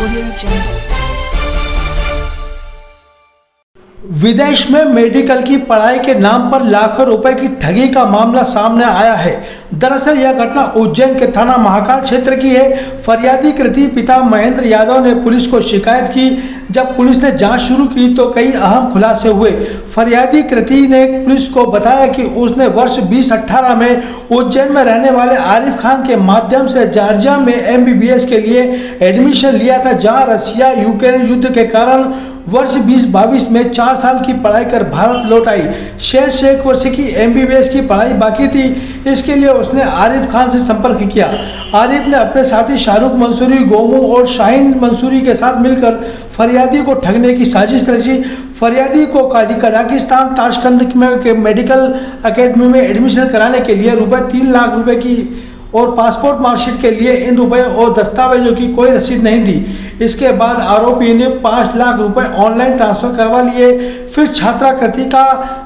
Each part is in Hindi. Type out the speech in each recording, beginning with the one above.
Audio Jungle. विदेश में मेडिकल की पढ़ाई के नाम पर लाखों रुपए की ठगी का मामला सामने आया है। दरअसल यह घटना उज्जैन के थाना महाकाल क्षेत्र की है। फरियादी कृति पिता महेंद्र यादव ने पुलिस को शिकायत की। जब पुलिस ने जांच शुरू की तो कई अहम खुलासे हुए। फरियादी कृति ने पुलिस को बताया कि उसने वर्ष 2018 में उज्जैन में रहने वाले आरिफ खान के माध्यम से जॉर्जिया में MBBS के लिए एडमिशन लिया था, जहां रशिया यूक्रेन युद्ध के कारण वर्ष 2022 में 4 साल की पढ़ाई कर भारत लौट आई। शेष 1 वर्ष की MBBS की पढ़ाई बाकी थी। इसके लिए उसने आरिफ खान से संपर्क किया। आरिफ ने अपने साथी शाहरुख मंसूरी, गोमू और शाहीन मंसूरी के साथ मिलकर फरियादी को ठगने की साजिश रची। फरियादी को कजाकिस्तान ताशकंद में मेडिकल एकेडमी में एडमिशन कराने के लिए ₹3 लाख की और पासपोर्ट मार्कशीट के लिए इन रुपए और दस्तावेजों की कोई रसीद नहीं दी। इसके बाद आरोपी ने 5 लाख रुपए ऑनलाइन ट्रांसफर करवा लिए। फिर छात्रा कृतिका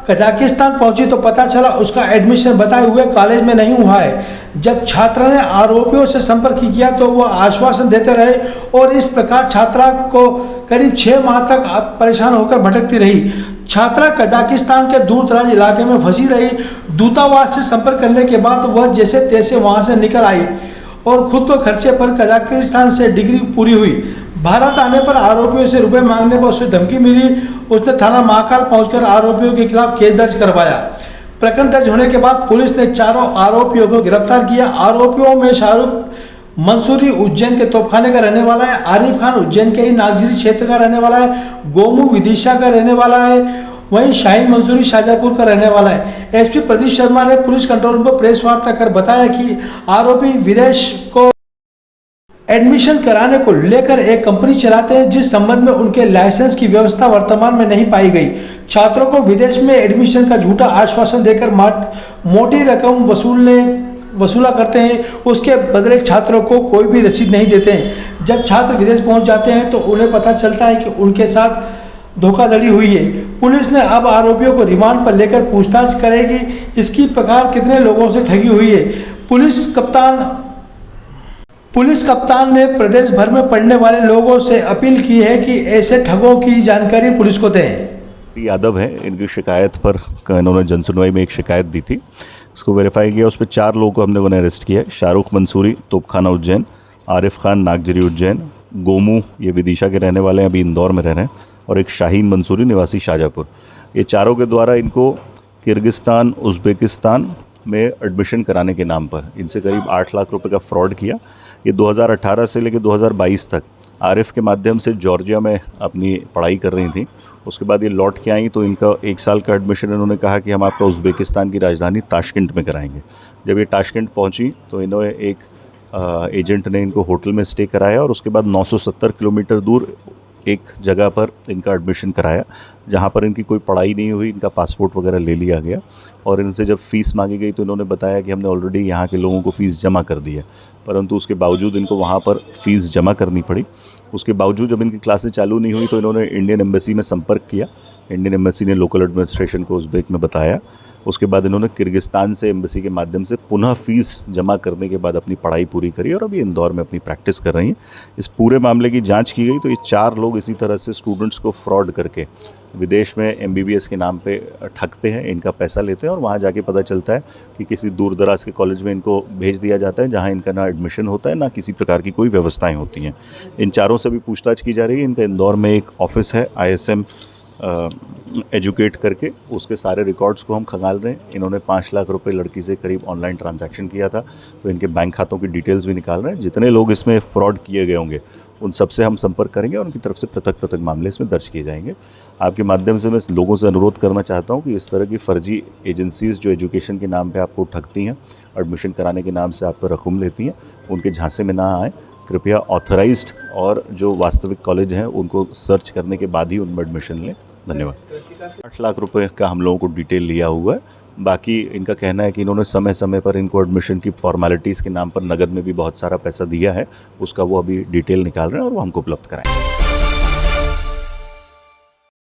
कजाकिस्तान पहुंची तो पता चला उसका एडमिशन बताए हुए कॉलेज में नहीं हुआ है। जब छात्रा ने आरोपियों से संपर्क किया तो वह आश्वासन देते रहे और इस प्रकार छात्रा को करीब 6 माह तक परेशान होकर भटकती रही। छात्रा कजाकिस्तान के दूर दराज इलाके में फंसी रही। दूतावास से संपर्क करने के बाद वह जैसे तैसे वहां से निकल आई और खुद को खर्चे पर कजाकिस्तान से डिग्री पूरी हुई। भारत आने पर आरोपियों से रुपए मांगने पर उसे धमकी मिली। उसने थाना महाकाल पहुंचकर आरोपियों के खिलाफ केस दर्ज करवाया। प्रकरण दर्ज होने के बाद पुलिस ने चारों आरोपियों को गिरफ्तार किया। आरोपियों में शाहरुख मंसूरी उज्जैन के तोपखाने का रहने वाला है, आरिफ खान उज्जैन के ही नागजिरी क्षेत्र का रहने वाला है, गोमू विदिशा का रहने वाला है, वहीं शाहीन मंसूरी शाजापुर का रहने वाला है। SP प्रदीप शर्मा ने पुलिस कंट्रोल रूम पर प्रेस वार्ता कर बताया कि आरोपी विदेश को एडमिशन कराने को लेकर एक कंपनी चलाते हैं, जिस संबंध में उनके लाइसेंस की व्यवस्था वर्तमान में नहीं पाई गई। छात्रों को विदेश में एडमिशन का झूठा आश्वासन देकर मोटी रकम वसूला करते हैं। उसके बदले छात्रों को कोई भी रसीद नहीं देते हैं। जब छात्र विदेश पहुंच जाते हैं तो उन्हें पता चलता है कि उनके साथ धोखाधड़ी हुई है। पुलिस ने अब आरोपियों को रिमांड पर लेकर पूछताछ करेगी। इसकी प्रकार कितने लोगों से ठगी हुई है। पुलिस कप्तान ने प्रदेश भर में पढ़ने वाले लोगों से अपील की है कि ऐसे ठगों की जानकारी पुलिस को दें। यादव है, इनकी शिकायत पर इन्होंने जनसुनवाई में एक शिकायत दी थी, उसको वेरीफाई किया। उस पर 4 लोगों को हमने अरेस्ट किया है। शाहरुख मंसूरी तोपखाना उज्जैन, आरिफ खान नागजिरी उज्जैन, गोमू ये विदिशा के रहने वाले हैं, अभी इंदौर में रह रहे हैं, और एक शाहीन मंसूरी निवासी शाजापुर। ये चारों के द्वारा इनको किर्गिस्तान उज़्बेकिस्तान में एडमिशन कराने के नाम पर इनसे करीब 8 लाख रुपए का फ्रॉड किया। ये 2018 से लेकर 2022 तक आरिफ के माध्यम से जॉर्जिया में अपनी पढ़ाई कर रही थी। उसके बाद ये लौट के आई तो इनका 1 साल का एडमिशन इन्होंने कहा कि हम आपका उज़्बेकिस्तान की राजधानी ताशकंद में कराएंगे। जब ये ताशकंद पहुंची तो इन्होंने एक एजेंट ने इनको होटल में स्टे कराया और उसके बाद 970 किलोमीटर दूर एक जगह पर इनका एडमिशन कराया, जहां पर इनकी कोई पढ़ाई नहीं हुई। इनका पासपोर्ट वगैरह ले लिया गया और इनसे जब फ़ीस मांगी गई तो इन्होंने बताया कि हमने ऑलरेडी यहाँ के लोगों को फ़ीस जमा कर दी है, परंतु उसके बावजूद इनको वहाँ पर फ़ीस जमा करनी पड़ी। उसके बावजूद जब इनकी क्लासें चालू नहीं हुई तो इन्होंने इंडियन एम्बेसी में संपर्क किया। इंडियन एम्बेसी ने लोकल एडमिनिस्ट्रेशन को उज़्बेक में बताया। उसके बाद इन्होंने किर्गिस्तान से एम्बेसी के माध्यम से पुनः फ़ीस जमा करने के बाद अपनी पढ़ाई पूरी करी और अभी इंदौर में अपनी प्रैक्टिस कर रही हैं। इस पूरे मामले की जांच की गई तो ये 4 लोग इसी तरह से स्टूडेंट्स को फ्रॉड करके विदेश में MBBS के नाम पे ठगते हैं, इनका पैसा लेते हैं और वहाँ जाके पता चलता है कि किसी दूर दराज के कॉलेज में इनको भेज दिया जाता है, जहाँ इनका ना एडमिशन होता है ना किसी प्रकार की कोई व्यवस्थाएँ होती हैं। इन चारों से भी पूछताछ की जा रही है। इनका इंदौर में एक ऑफिस है ISM एजुकेट करके, उसके सारे रिकॉर्ड्स को हम खंगाल रहे हैं। इन्होंने 5 लाख रुपए लड़की से करीब ऑनलाइन ट्रांजैक्शन किया था, तो इनके बैंक खातों की डिटेल्स भी निकाल रहे हैं। जितने लोग इसमें फ्रॉड किए गए होंगे उन सबसे हम संपर्क करेंगे और उनकी तरफ से पृथक मामले इसमें दर्ज किए जाएंगे। आपके माध्यम से मैं लोगों से अनुरोध करना चाहता हूँ कि इस तरह की फर्जी एजेंसीज़ जो एजुकेशन के नाम पर आपको ठगती हैं, एडमिशन कराने के नाम से आप पर रकम लेती हैं, उनके झांसे में ना आए। कृपया ऑथराइज्ड और जो वास्तविक कॉलेज हैं उनको सर्च करने के बाद ही उनमें एडमिशन लें। धन्यवाद। 8 लाख रुपए का हम लोगों को डिटेल लिया हुआ है। बाकी इनका कहना है कि इन्होंने समय समय पर इनको एडमिशन की फॉर्मेलिटीज़ के नाम पर नगद में भी बहुत सारा पैसा दिया है, उसका वो अभी डिटेल निकाल रहे हैं और वो हमको उपलब्ध कराएंगे।